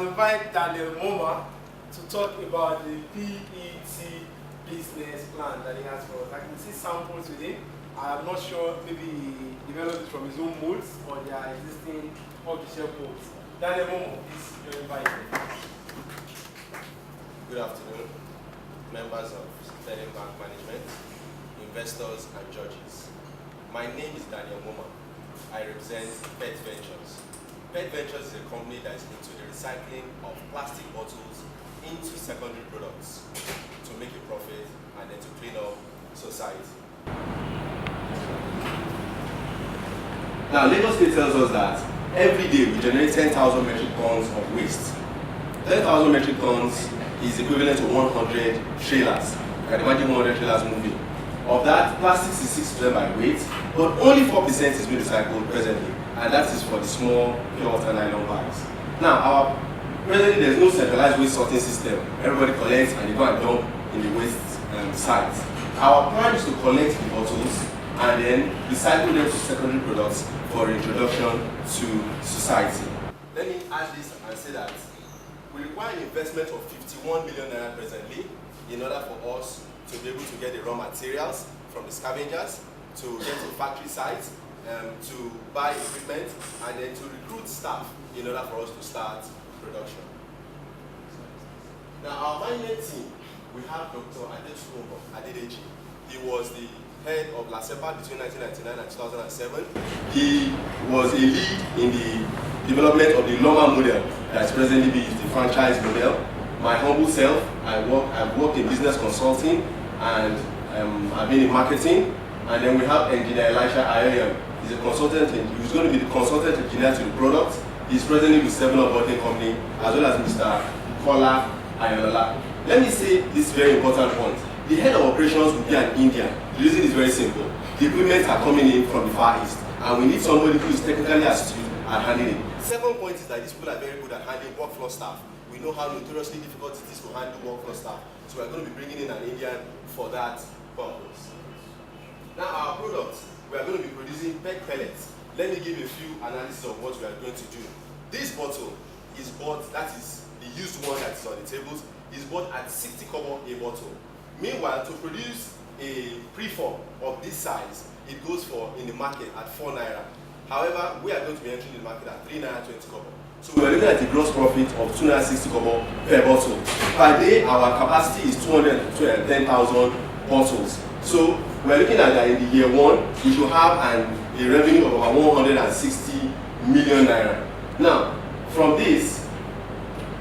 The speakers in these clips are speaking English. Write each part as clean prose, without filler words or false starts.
invited Daniel Moma to talk about the PET business plan that he has for us. I can see samples with him. I'm not sure, maybe he developed it from his own molds or their existing off-the-shelf molds. Daniel Moma, please, you're invited. Good afternoon, members of Sterling Bank Management, investors and judges. My name is Daniel Moma. I represent PET Ventures. PET Ventures is a company that is into the recycling of plastic bottles into secondary products to make a profit and then to clean up society. Now, Lagos State tells us that every day we generate 10,000 metric tons of waste. 10,000 metric tons is equivalent to 100 trailers. You can imagine 100 trailers moving. Of that, plastics is 6% by weight, but only 4% is being recycled presently, and that is for the small pure water nylon bags. Now, presently there's no centralized waste sorting system. Everybody collects and they go and dump in the waste sites. Our plan is to collect the bottles and then recycle them to secondary products for introduction to society. Let me add this and say that we require an investment of 51 million naira presently in order for us to be able to get the raw materials from the scavengers, to get to factory sites, to buy equipment, and then to recruit staff in order for us to start production. Now, our management team, we have Dr. Adetunbo Adedeji. He was the head of LASEPA between 1999 and 2007. He was a lead in the development of the Loma model that is presently the franchise model. My humble self, I've worked in business consulting and I've been in marketing. And then we have engineer Elisha Ayoyam. He's a consultant, he's going to be the consultant engineer to the product. He's presently with 7-Up Bottling Company, as well as Mr. Kola Ayanola. Let me say this very important point. The head of operations will be an Indian. The reason is very simple. The equipment are coming in from the Far East, and we need somebody who is technically astute at handling it. Second point is that these people are very good at handling workflow staff. We know how notoriously difficult it is to handle workflow staff, so we're going to be bringing in an Indian for that purpose. Now, our product, we are going to be producing PET pellets. Let me give you a few analysis of what we are going to do. This bottle is bought, that is the used one that is on the tables, is bought at 60 kobo a bottle. Meanwhile, to produce a preform of this size, it goes for in the market at 4 naira. However, we are going to be entering the market at 3 naira 20 kobo. So we are looking at a gross profit of 2 naira 60 kobo per bottle. Per day, our capacity is 210,000 bottles. So we are looking at that in the year one, we should have a revenue of about 160 million naira. Now, from this,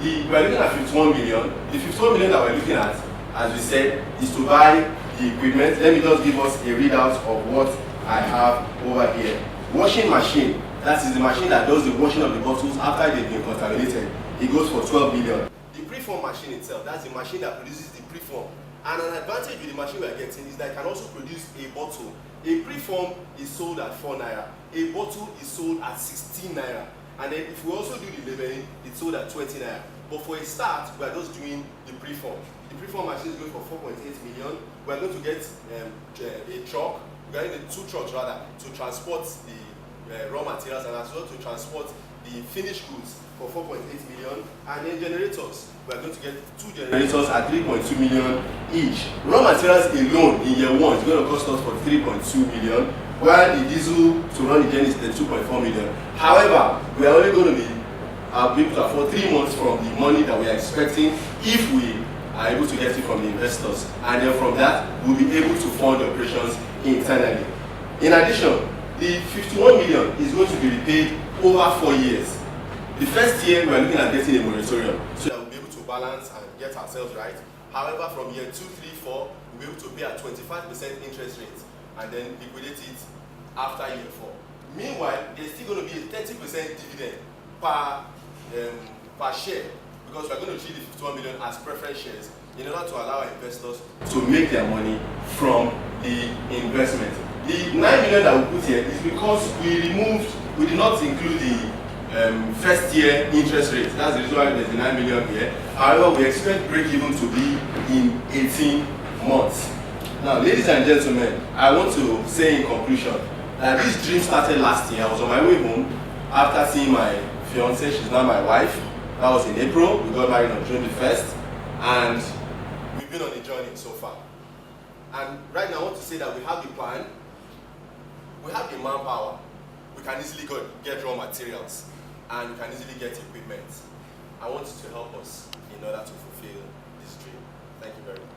we are looking at 51 million. The 51 million that we are looking at, as we said, is to buy the equipment. Let me just give us a readout of what I have over here. Washing machine, that is the machine that does the washing of the bottles after they've been contaminated. It goes for 12 million. The preform machine itself, that's the machine that produces the preform. And an advantage with the machine we are getting is that it can also produce a bottle. A preform is sold at 4 naira. A bottle is sold at 16 naira. And then if we also do the labeling, it's sold at 20 naira. But for a start, we are just doing the preform. The preform machine is going for 4.8 million. We are going to get a truck, we are getting 2 trucks rather, to transport the raw materials and as well to transport the finished goods for 4.8 million. And then generators, we are going to get 2 generators at 3.2 million each. Raw materials alone in year one is going to cost us for 3.2 million, while the diesel to run the gen is 2.4 million. However, we are only going to be able to afford 3 months from the money that we are expecting if we are able to get it from the investors. And then from that, we'll be able to fund the operations internally. In addition, the 51 million is going to be repaid over 4 years. The first year, we are looking at getting a moratorium, so that we'll be able to balance and get ourselves right. However, from year 2, 3, 4, we'll be able to pay at 25% interest rate and then liquidate it after year 4. Meanwhile, there's still going to be a 30% dividend per share, because we're going to treat the 51 million as preference shares in order to allow our investors to make their money from the investment. The 9 million that we put here is because we did not include the first year interest rate. That's the reason why there's the 9 million here. However, we expect break even to be in 18 months. Now, ladies and gentlemen, I want to say in conclusion that this dream started last year. I was on my way home after seeing my fiancée, she's now my wife, That was in April. We got married on June the 1st, and we've been on a journey so far. And right now I want to say that we have the plan, we have the manpower, we can easily get raw materials, and we can easily get equipment. I want you to help us in order to fulfill this dream. Thank you very much.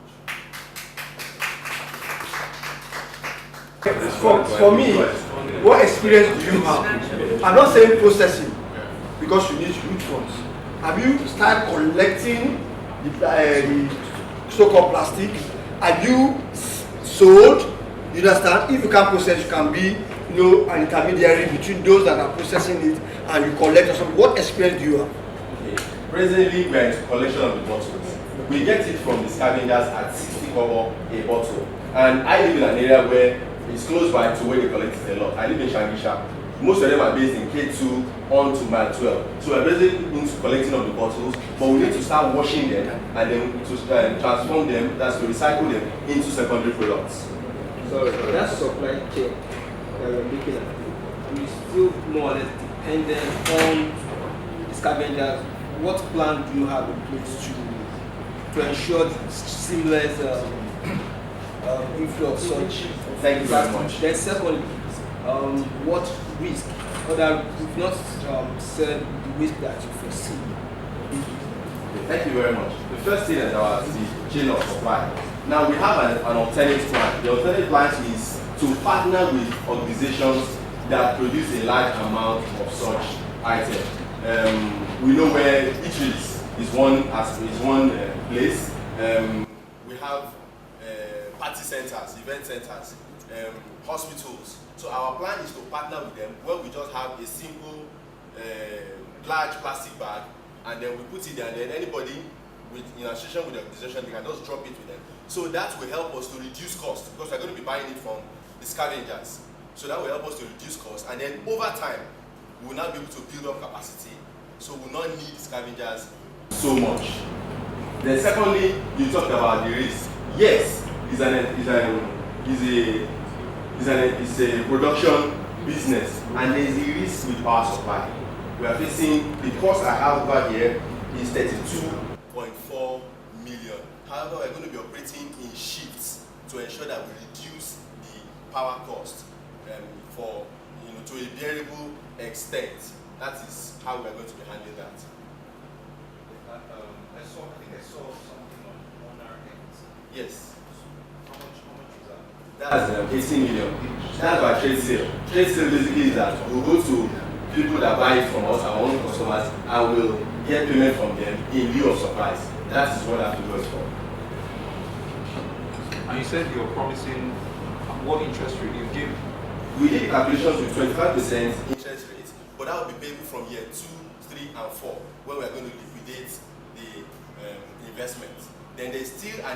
For me, what experience do you have? I'm not saying processing, because you need huge funds. Have you started collecting the so-called plastic? Have you sold? You understand? If you can't process, you can be an intermediary between those that are processing it and you collect or something. What experience do you have? Okay. Presently, we are in collection of the bottles. We get it from the scavengers at 60 kobo a bottle. And I live in an area where it's close by to where they collect it a lot. I live in Shangisha. Most of them are based in K2 on to Mile 12. So we're basically into collecting of the bottles, but we need to start washing them and then to transform them, that's to recycle them into secondary products. So that supply chain that we're looking at, we still more or less dependent on the scavengers. What plan do you have in place to ensure the seamless inflow of such? Thank you very much. Then secondly, what risk, or that you've not said the risk that you foresee? Thank you very much. The first thing is our chain of supply. Now we have an alternate plan. The alternate plan is to partner with organizations that produce a large amount of such items. We know where Eateries is one place. We have party centers, event centers, hospitals. So our plan is to partner with them where we just have a simple large plastic bag, and then we put it there, and then anybody in association with the organization, they can just drop it with them. So that will help us to reduce cost, because we're going to be buying it from the scavengers. So that will help us to reduce cost, and then over time, we will now be able to build up capacity. So we will not need the scavengers so much. Then secondly, you talked about the risk. Yes, it's a production business, and there is a risk with power supply. We are facing, the cost I have over here is 32.4 million. However, we're going to be operating in shifts to ensure that we reduce the power cost for to a bearable extent. That is how we are going to be handling that. I think I saw something on our ends. Yes. How much is that? That's 18 million. That's our trade sale. Trade sale basically is that we'll go to people that buy it from us, our own customers, and we'll get payment from them in lieu of supplies. That is what that figure is for. And you said you're promising what interest rate you give? We did calculations with 25% interest rate, but that will be payable from year 2, 3, and 4, when we are going to liquidate the investment. Then there's still a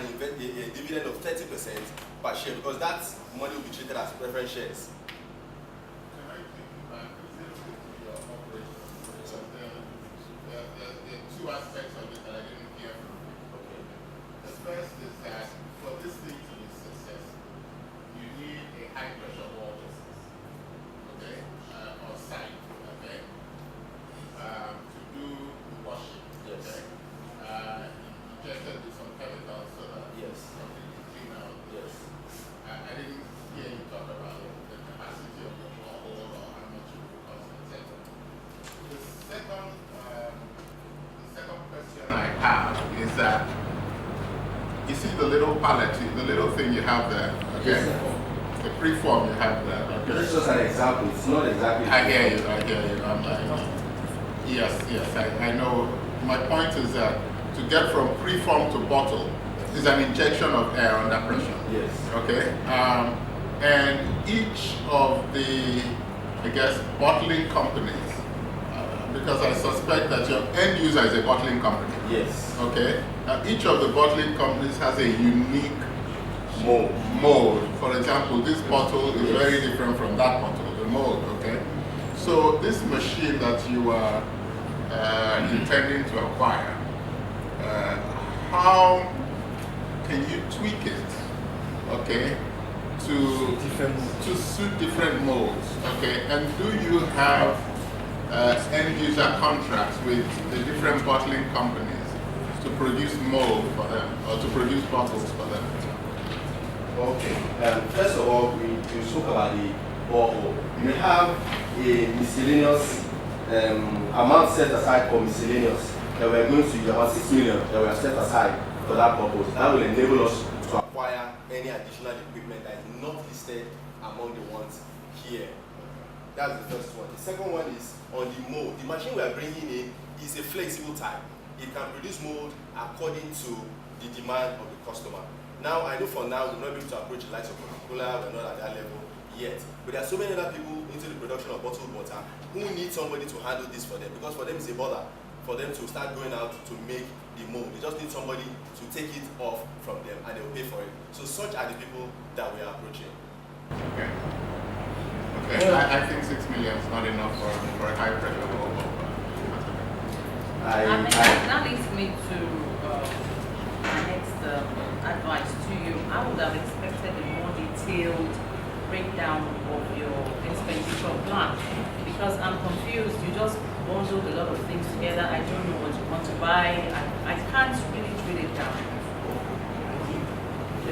dividend of 30% per share, because that money will be treated as preference shares. Can I take you back to your operation? So there are two aspects of it that I didn't hear from. Okay. The first is that for this thing to be success, you need a high pressure wall business, okay, or site, okay, to do the washing. Yes. Okay. You injected with some chemicals so that Yes. something is clean out. Yes. I didn't hear you talk about the capacity of the borehole or how much it will cost, etc. The second question I have is that you see the little pallet, the little thing you have there, okay? Yes. The preform you have there, okay? This is just an example. It's not exactly. I hear you. I'm like, yes, I know. My point is that to get from preform to bottle is an injection of air under pressure. Yes. Okay? And each of the, I guess, bottling companies, because I suspect that your end user is a bottling company. Yes. Okay? Now, each of the bottling companies has a unique mold. For example, this bottle is very different from that bottle, the mold, okay? So this machine that you are intending to acquire, how can you tweak it, okay, to suit different molds, okay? And do you have end user contracts with the different bottling companies to produce mold for them or to produce bottles for them? Okay. First of all, we spoke about the borehole. We have a miscellaneous amount set aside for miscellaneous that we're going to use, about 6 million that we have set aside for that purpose. That will enable us to acquire any additional equipment that is not listed among the ones here. That's the first one. The second one is on the mold. The machine we are bringing in is a flexible type. It can produce mold according to the demand of the customer. Now, I know for now we're not able to approach the likes of Coca-Cola, we're not at that level yet. But there are so many other people into the production of bottled water who need somebody to handle this for them, because for them it's a bother for them to start going out to make the mold. They just need somebody to take it off from them and they'll pay for it. So such are the people that we are approaching. Okay. Okay, I think 6 million is not enough for a high pressure bowl. That leads me to my next advice to you. I would have expected a more detailed breakdown of your expenditure plan, because I'm confused. You just bundled a lot of things together. I don't know what you want to buy. I can't really drill it down.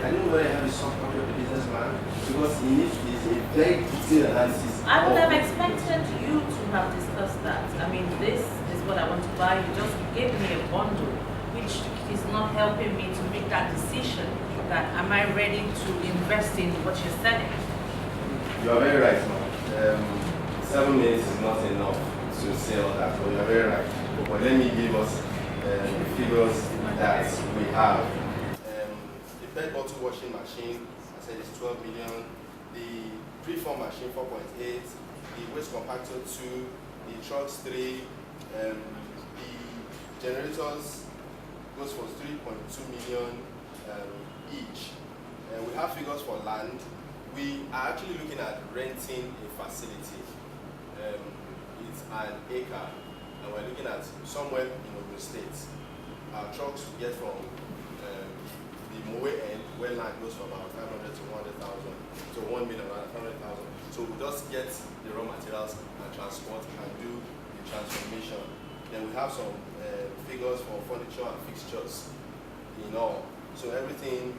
I don't know whether I have a soft copy of the business plan, because it needs a very detailed analysis. I would have expected you to have discussed that. I mean, this is what I want to buy. You just gave me a bundle, which is not helping me to make that decision that am I ready to invest in what you're selling. You are very right, ma'am. 7 minutes is not enough to sell that, but you are very right. But let me give us the figures that we have. The PET bottle washing machine, I said, is 12 million. The preform machine, 4.8. The waste compactor 2. The trucks 3. The generators goes for 3.2 million each. We have figures for land. We are actually looking at renting a facility. It's an acre, and we're looking at somewhere in Ogun State. Our trucks we get from the Moe end, where land goes for about 500 to 100,000, so 1 million, around 500,000. So we just get the raw materials and transport and do the transformation. Then we have some figures for furniture and fixtures in all. So everything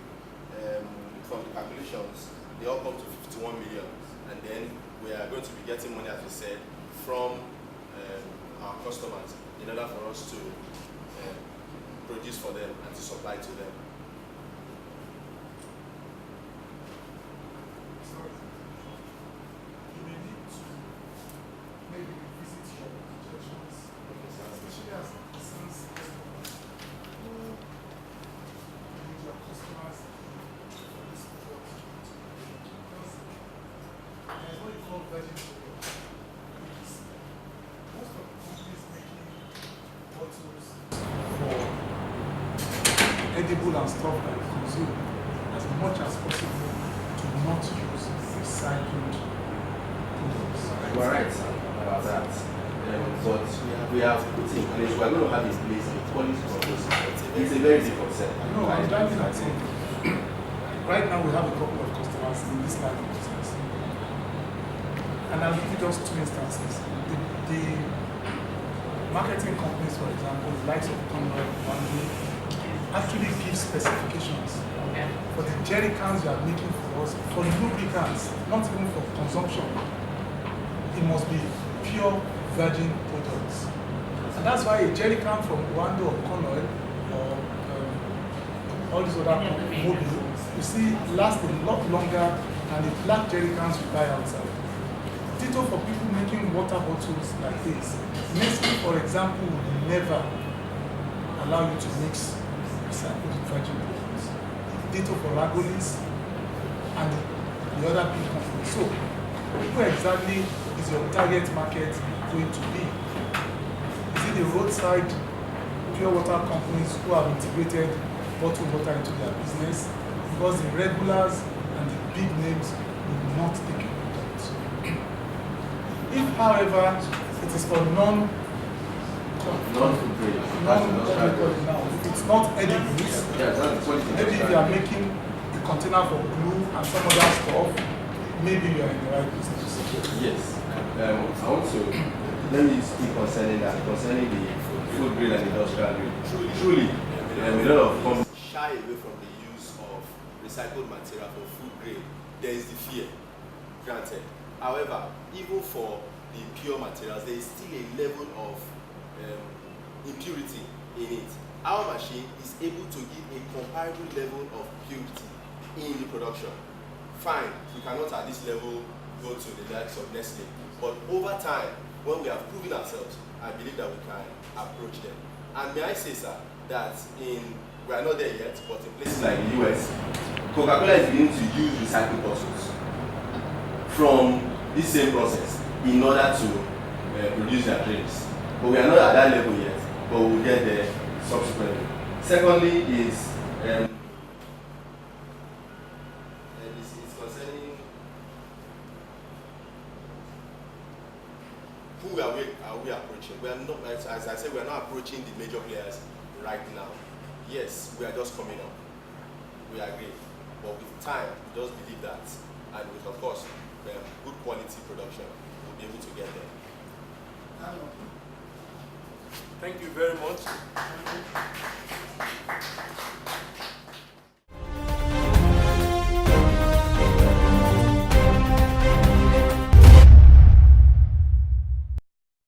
from the calculations, they all come to 51 million. And then we are going to be getting money, as we said, from our customers in order for us to produce for them and to supply to them. You may need to maybe visit your projections, especially as it concerns who need your customers for this product. Because there's what you call virgin product. Most of the companies making bottles for edible and stuff that you consume, as much as possible, to not use recycled products. You are right, sir, about that. But we have put in place, we are going to have in place a policy control system. It's a very big concept. I know, I'm driving at it. Right now we have a couple of customers in this line of business. And I'll give you just 2 instances. The marketing companies, for example, the likes of Conrad, actually give specifications. Okay. For the jerry cans you are making for us, for lubricants, not even for consumption, it must be pure virgin products. And that's why a jerry can from Wando or Conroy or all these other mobiles, you see, last a lot longer than the black jerry cans we buy outside. Ditto for people making water bottles like this. Nestle, for example, will never allow you to mix recycled virgin products. Ditto for Ragolis and the other big companies. So, who exactly is your target market going to be? Is it the roadside pure water companies who have integrated bottled water into their business? Because the regulars and the big names will not take it. If, however, it is for non-food grade, if it's not edibles, maybe if you are making a container for glue and some other stuff, maybe you are in the right business. Yes. I want to let me speak concerning that, concerning the food grade and industrial grade. Truly, a lot of companies shy away from the use of recycled material for food grade. There is the fear, granted. However, even for the pure materials, there is still a level of impurity in it. Our machine is able to give a comparable level of purity in the production. Fine, we cannot at this level go to the likes of Nestle, but over time, when we have proven ourselves, I believe that we can approach them. And may I say, sir, that we are not there yet, but in places like the US, Coca-Cola is beginning to use recycled bottles from this same process in order to produce their drinks. But we are not at that level yet, but we'll get there subsequently. Secondly is it's concerning who are we approaching. We are not, as I said, we are not approaching the major players right now. Yes, we are just coming up. We agree. But with time, we just believe that, and with, of course, good quality production, we'll be able to get there. Thank you very much.